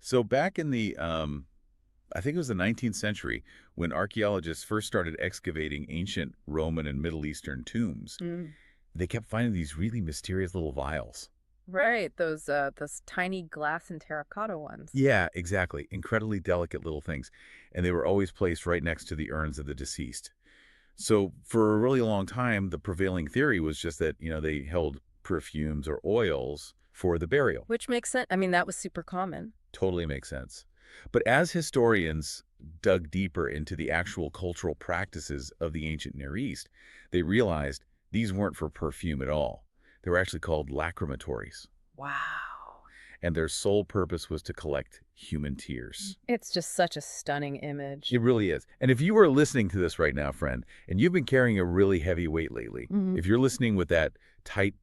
So back in the, I think it was the 19th century, when archaeologists first started excavating ancient Roman and Middle Eastern tombs, Mm. they kept finding these really mysterious little vials. Right, those tiny glass and terracotta ones. Yeah, exactly. Incredibly delicate little things. And they were always placed right next to the urns of the deceased. So for a really long time, the prevailing theory was just that, they held perfumes or oils for the burial. Which makes sense. I mean, that was super common. Totally makes sense. But as historians dug deeper into the actual cultural practices of the ancient Near East, they realized these weren't for perfume at all. They were actually called lacrimatories, Wow. and their sole purpose was to collect human tears. It's just such a stunning image. It really is. And if you are listening to this right now, friend, and you've been carrying a really heavy weight lately, Mhm. if you're listening with that tight,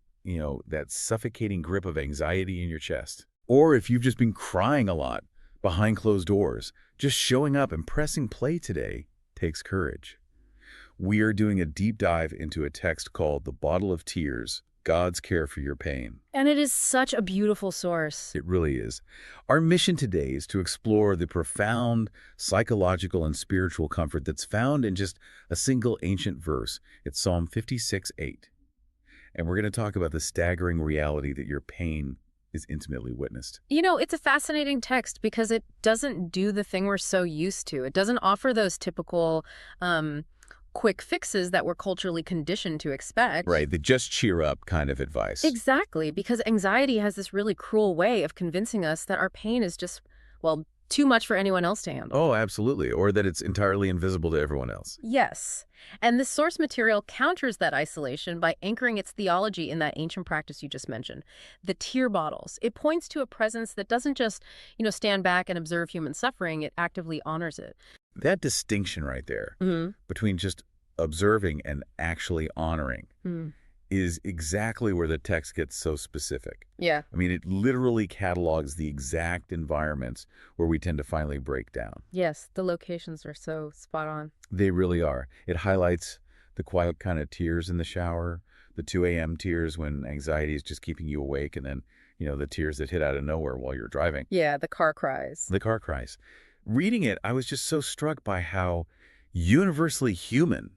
that suffocating grip of anxiety in your chest, or if you've just been crying a lot behind closed doors, just showing up and pressing play today takes courage. We are doing a deep dive into a text called The Bottle of Tears, God's Care for Your Pain. And it is such a beautiful source. It really is. Our mission today is to explore the profound psychological and spiritual comfort that's found in just a single ancient verse. It's Psalm 56:8. And we're going to talk about the staggering reality that your pain is intimately witnessed. It's a fascinating text because it doesn't do the thing we're so used to. It doesn't offer those typical quick fixes that we're culturally conditioned to expect. Right, the just cheer up kind of advice. Exactly, because anxiety has this really cruel way of convincing us that our pain is just, well, too much for anyone else to handle. Oh, absolutely. Or that it's entirely invisible to everyone else. Yes. And this source material counters that isolation by anchoring its theology in that ancient practice you just mentioned, the tear bottles. It points to a presence that doesn't just, stand back and observe human suffering, it actively honors it. That distinction right there Hmm. between just observing and actually honoring is exactly where the text gets so specific. Yeah. I mean, it literally catalogs the exact environments where we tend to finally break down. Yes, the locations are so spot on. They really are. It highlights the quiet kind of tears in the shower, the 2 a.m. tears when anxiety is just keeping you awake, and then, the tears that hit out of nowhere while you're driving. Yeah, the car cries. The car cries. Reading it, I was just so struck by how universally human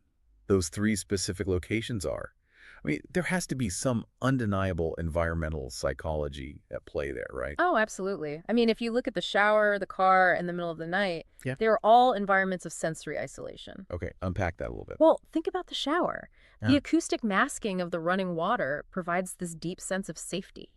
those three specific locations are. I mean, there has to be some undeniable environmental psychology at play there, right? Oh, absolutely. I mean, if you look at the shower, the car, and the middle of the night, Yeah. they are all environments of sensory isolation. Okay, unpack that a little bit. Well, think about the shower. The Yeah. acoustic masking of the running water provides this deep sense of safety.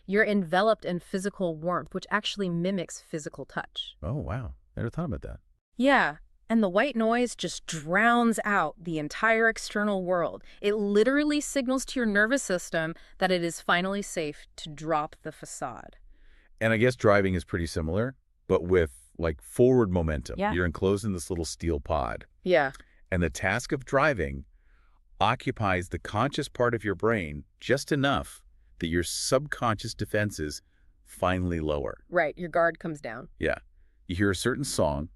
You're enveloped in physical warmth, which actually mimics physical touch. Oh, wow. Never thought about that. Yeah, and the white noise just drowns out the entire external world. It literally signals to your nervous system that it is finally safe to drop the facade. And I guess driving is pretty similar, but with like forward momentum. Yeah. You're enclosed in this little steel pod. Yeah. And the task of driving occupies the conscious part of your brain just enough that your subconscious defenses finally lower. Right, your guard comes down. Yeah. You hear a certain song,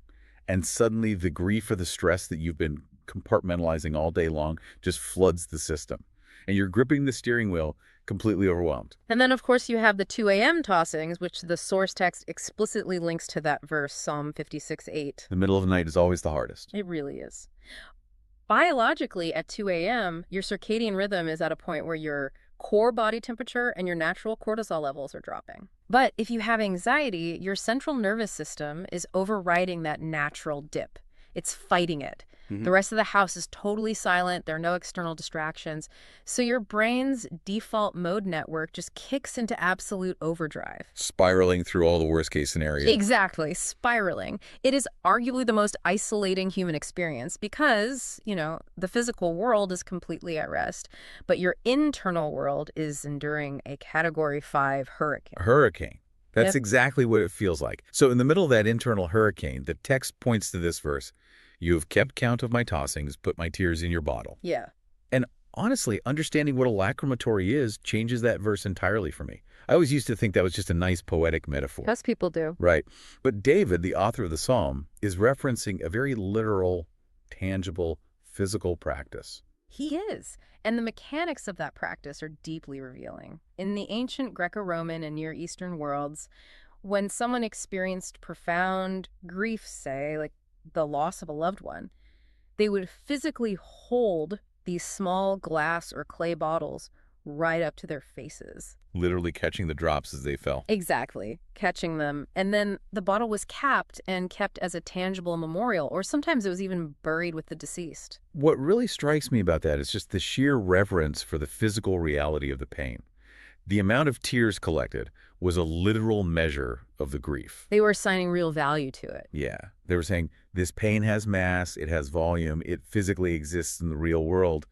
and suddenly the grief or the stress that you've been compartmentalizing all day long just floods the system. And you're gripping the steering wheel completely overwhelmed. And then, of course, you have the 2 a.m. tossings, which the source text explicitly links to that verse, Psalm 56:8. The middle of the night is always the hardest. It really is. Biologically, at 2 a.m., your circadian rhythm is at a point where your core body temperature and your natural cortisol levels are dropping. But if you have anxiety, your central nervous system is overriding that natural dip. It's fighting it. The rest of the house is totally silent. There are no external distractions. So your brain's default mode network just kicks into absolute overdrive. Spiraling through all the worst case scenarios. Exactly, spiraling. It is arguably the most isolating human experience because, the physical world is completely at rest, but your internal world is enduring a Category 5 hurricane. A hurricane. That's Yep. exactly what it feels like. So in the middle of that internal hurricane, the text points to this verse. You have kept count of my tossings, put my tears in your bottle. Yeah. And honestly, understanding what a lacrimatory is changes that verse entirely for me. I always used to think that was just a nice poetic metaphor. Most people do. Right. But David, the author of the psalm, is referencing a very literal, tangible, physical practice. He is. And the mechanics of that practice are deeply revealing. In the ancient Greco-Roman and Near Eastern worlds, When someone experienced profound grief, say, like the loss of a loved one, they would physically hold these small glass or clay bottles right up to their faces. Literally catching the drops as they fell. Exactly, catching them. And then the bottle was capped and kept as a tangible memorial, or sometimes it was even buried with the deceased. What really strikes me about that is just the sheer reverence for the physical reality of the pain. The amount of tears collected was a literal measure of the grief. They were assigning real value to it. Yeah. They were saying, this pain has mass, it has volume, it physically exists in the real world.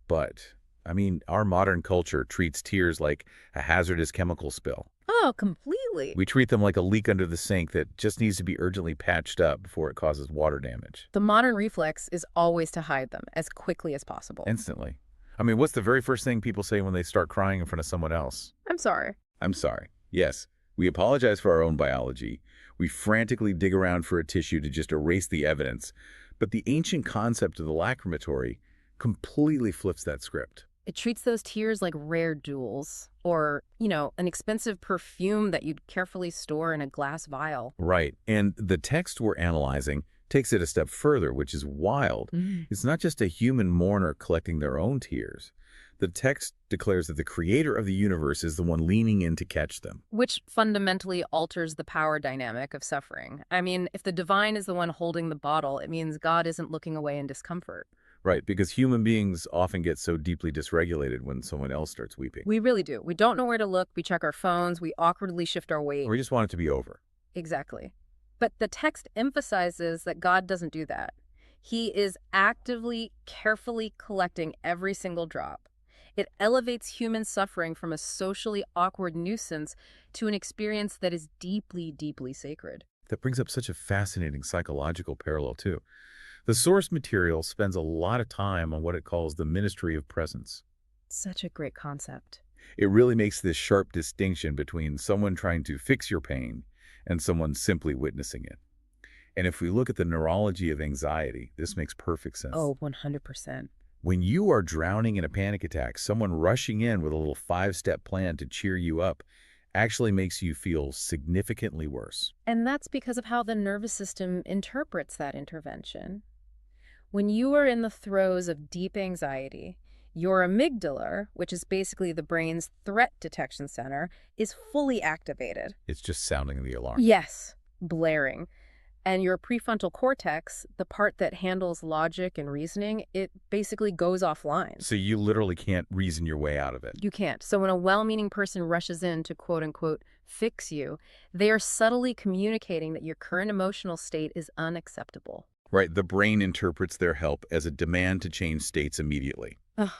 But, I mean, our modern culture treats tears like a hazardous chemical spill. Oh, completely. We treat them like a leak under the sink that just needs to be urgently patched up before it causes water damage. The modern reflex is always to hide them as quickly as possible. Instantly. I mean, what's the very first thing people say when they start crying in front of someone else? I'm sorry. I'm sorry. Yes, we apologize for our own biology. We frantically dig around for a tissue to just erase the evidence. But the ancient concept of the lacrimatory completely flips that script. It treats those tears like rare jewels or, an expensive perfume that you'd carefully store in a glass vial. Right. And the text we're analyzing takes it a step further, which is wild. It's not just a human mourner collecting their own tears. The text declares that the creator of the universe is the one leaning in to catch them. Which fundamentally alters the power dynamic of suffering. I mean, if the divine is the one holding the bottle, it means God isn't looking away in discomfort. Right, because human beings often get so deeply dysregulated when someone else starts weeping. We really do. We don't know where to look. We check our phones. We awkwardly shift our weight. Or we just want it to be over. Exactly. But the text emphasizes that God doesn't do that. He is actively, carefully collecting every single drop. It elevates human suffering from a socially awkward nuisance to an experience that is deeply, deeply sacred. That brings up such a fascinating psychological parallel, too. The source material spends a lot of time on what it calls the ministry of presence. Such a great concept. It really makes this sharp distinction between someone trying to fix your pain and someone simply witnessing it. And if we look at the neurology of anxiety, this makes perfect sense. Oh, 100%. When you are drowning in a panic attack, someone rushing in with a little 5-step plan to cheer you up actually makes you feel significantly worse. And that's because of how the nervous system interprets that intervention. When you are in the throes of deep anxiety, your amygdala, which is basically the brain's threat detection center, is fully activated. It's just sounding the alarm. Yes, blaring. And your prefrontal cortex, the part that handles logic and reasoning, it basically goes offline. So you literally can't reason your way out of it. You can't. So when a well-meaning person rushes in to quote-unquote fix you, they are subtly communicating that your current emotional state is unacceptable. Right, the brain interprets their help as a demand to change states immediately, Ugh.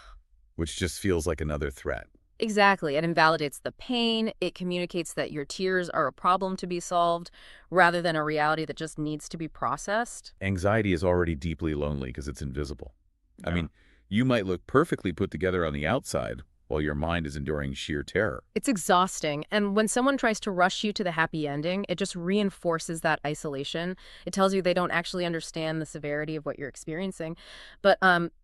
which just feels like another threat. Exactly. It invalidates the pain. It communicates that your tears are a problem to be solved rather than a reality that just needs to be processed. Anxiety is already deeply lonely because it's invisible. I Yeah. mean, you might look perfectly put together on the outside while your mind is enduring sheer terror. It's exhausting. And when someone tries to rush you to the happy ending, it just reinforces that isolation. It tells you they don't actually understand the severity of what you're experiencing. But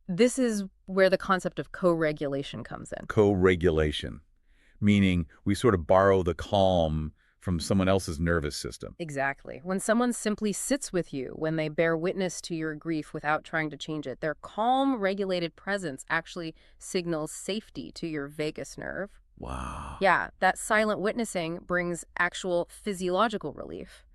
this is where the concept of co-regulation comes in. Co-regulation, meaning we sort of borrow the calm from someone else's nervous system. Exactly. When someone simply sits with you, when they bear witness to your grief without trying to change it, their calm, regulated presence actually signals safety to your vagus nerve. Wow. Yeah, that silent witnessing brings actual physiological relief.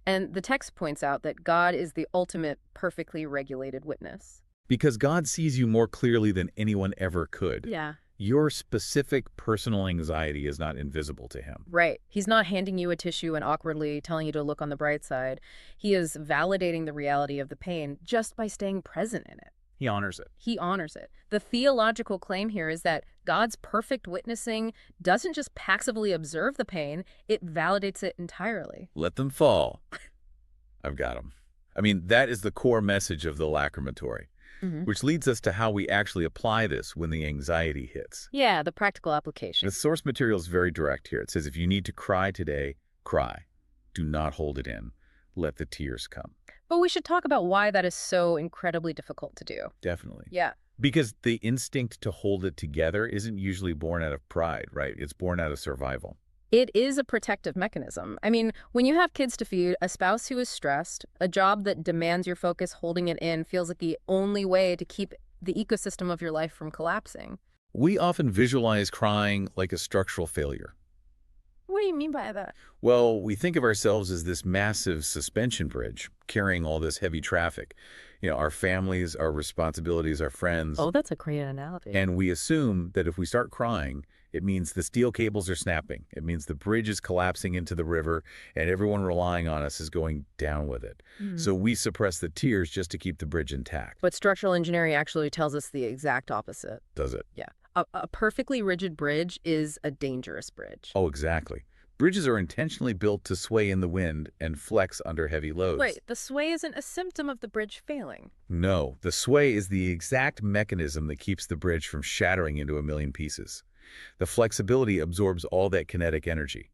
And the text points out that God is the ultimate perfectly regulated witness. Because God sees you more clearly than anyone ever could. Yeah. Your specific personal anxiety is not invisible to him. Right. He's not handing you a tissue and awkwardly telling you to look on the bright side. He is validating the reality of the pain just by staying present in it. He honors it. He honors it. The theological claim here is that God's perfect witnessing doesn't just passively observe the pain, it validates it entirely. Let them fall. I've got them. I mean, that is the core message of the lacrimatory. Which leads us to how we actually apply this when the anxiety hits. Yeah, the practical application. The source material is very direct here. It says, if you need to cry today, cry. Do not hold it in. Let the tears come. But we should talk about why that is so incredibly difficult to do. Definitely. Yeah. Because the instinct to hold it together isn't usually born out of pride, right? It's born out of survival. It is a protective mechanism. I mean, when you have kids to feed, a spouse who is stressed, a job that demands your focus, holding it in feels like the only way to keep the ecosystem of your life from collapsing. We often visualize crying like a structural failure. What do you mean by that? Well, we think of ourselves as this massive suspension bridge carrying all this heavy traffic. Our families, our responsibilities, our friends. Oh, that's a great analogy. And we assume that if we start crying, it means the steel cables are snapping. It means the bridge is collapsing into the river, and everyone relying on us is going down with it. So we suppress the tears just to keep the bridge intact. But structural engineering actually tells us the exact opposite. Does it? Yeah. A perfectly rigid bridge is a dangerous bridge. Oh, exactly. Bridges are intentionally built to sway in the wind and flex under heavy loads. Wait, the sway isn't a symptom of the bridge failing. No, the sway is the exact mechanism that keeps the bridge from shattering into a million pieces. The flexibility absorbs all that kinetic energy.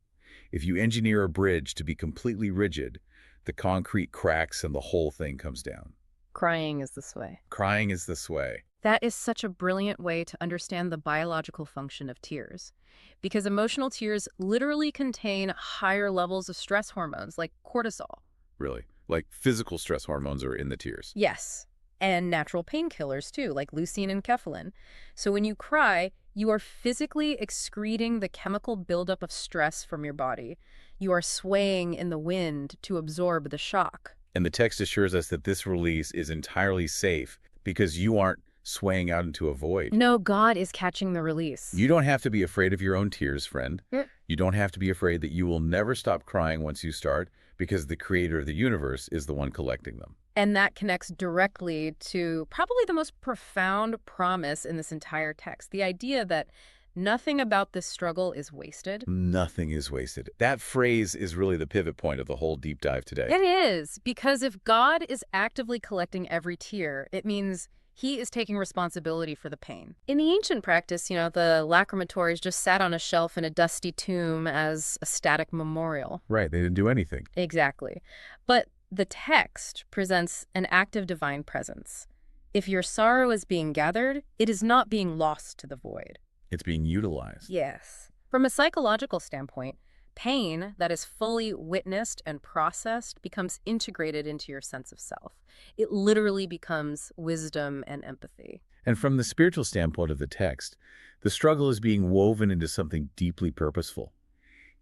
If you engineer a bridge to be completely rigid, the concrete cracks and the whole thing comes down. Crying is the sway. Crying is the sway. That is such a brilliant way to understand the biological function of tears. Because emotional tears literally contain higher levels of stress hormones like cortisol. Really. Like physical stress hormones are in the tears. Yes. And natural painkillers too, like leucine and kephalin. So when you cry, you are physically excreting the chemical buildup of stress from your body. You are swaying in the wind to absorb the shock. And the text assures us that this release is entirely safe because you aren't swaying out into a void. No, God is catching the release. You don't have to be afraid of your own tears, friend. Yeah. You don't have to be afraid that you will never stop crying once you start because the creator of the universe is the one collecting them. And that connects directly to probably the most profound promise in this entire text. The idea that nothing about this struggle is wasted. Nothing is wasted. That phrase is really the pivot point of the whole deep dive today. It is, because if God is actively collecting every tear, it means he is taking responsibility for the pain. In the ancient practice, the lacrimatories just sat on a shelf in a dusty tomb as a static memorial. Right, they didn't do anything. Exactly. But the text presents an active divine presence. If your sorrow is being gathered, it is not being lost to the void. It's being utilized. Yes. From a psychological standpoint, pain that is fully witnessed and processed becomes integrated into your sense of self. It literally becomes wisdom and empathy. And from the spiritual standpoint of the text, the struggle is being woven into something deeply purposeful.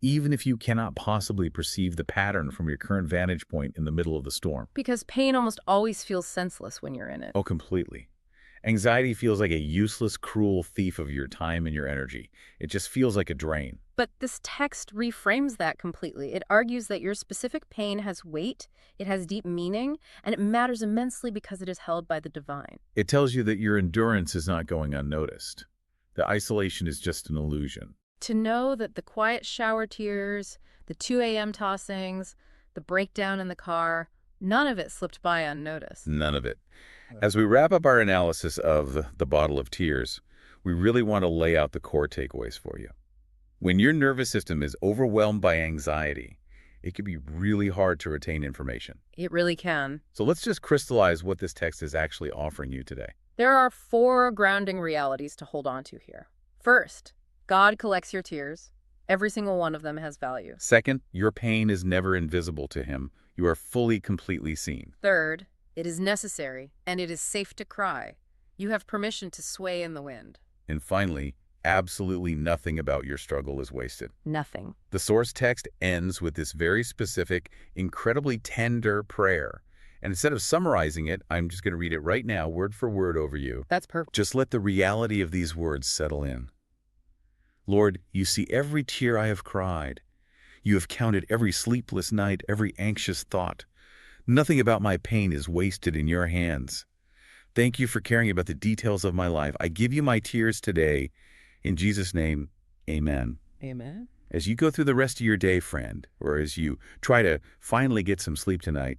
Even if you cannot possibly perceive the pattern from your current vantage point in the middle of the storm. Because pain almost always feels senseless when you're in it. Oh, completely. Anxiety feels like a useless, cruel thief of your time and your energy. It just feels like a drain. But this text reframes that completely. It argues that your specific pain has weight, it has deep meaning, and it matters immensely because it is held by the divine. It tells you that your endurance is not going unnoticed. The isolation is just an illusion. To know that the quiet shower tears, the 2 a.m. tossings, the breakdown in the car, none of it slipped by unnoticed. None of it. As we wrap up our analysis of the bottle of tears, we really want to lay out the core takeaways for you. When your nervous system is overwhelmed by anxiety, it can be really hard to retain information. It really can. So let's just crystallize what this text is actually offering you today. There are 4 grounding realities to hold on to here. First, God collects your tears. Every single one of them has value. Second, your pain is never invisible to him. You are fully, completely seen. Third, it is necessary, and it is safe to cry. You have permission to sway in the wind. And finally, absolutely nothing about your struggle is wasted. Nothing. The source text ends with this very specific, incredibly tender prayer. And instead of summarizing it, I'm just going to read it right now, word for word over you. That's perfect. Just let the reality of these words settle in. Lord, you see every tear I have cried. You have counted every sleepless night, every anxious thought. Nothing about my pain is wasted in your hands. Thank you for caring about the details of my life. I give you my tears today. In Jesus' name, amen. Amen. As you go through the rest of your day, friend, or as you try to finally get some sleep tonight,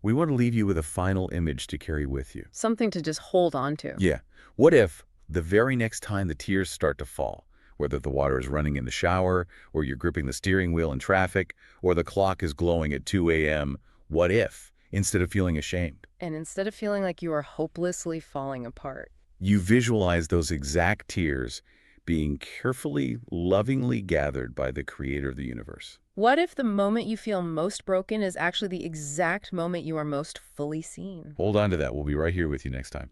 we want to leave you with a final image to carry with you. Something to just hold on to. Yeah. What if the very next time the tears start to fall, whether the water is running in the shower, or you're gripping the steering wheel in traffic, or the clock is glowing at 2 a.m., what if, instead of feeling ashamed, And instead of feeling like you are hopelessly falling apart, you visualize those exact tears being carefully, lovingly gathered by the creator of the universe. What if the moment you feel most broken is actually the exact moment you are most fully seen? Hold on to that. We'll be right here with you next time.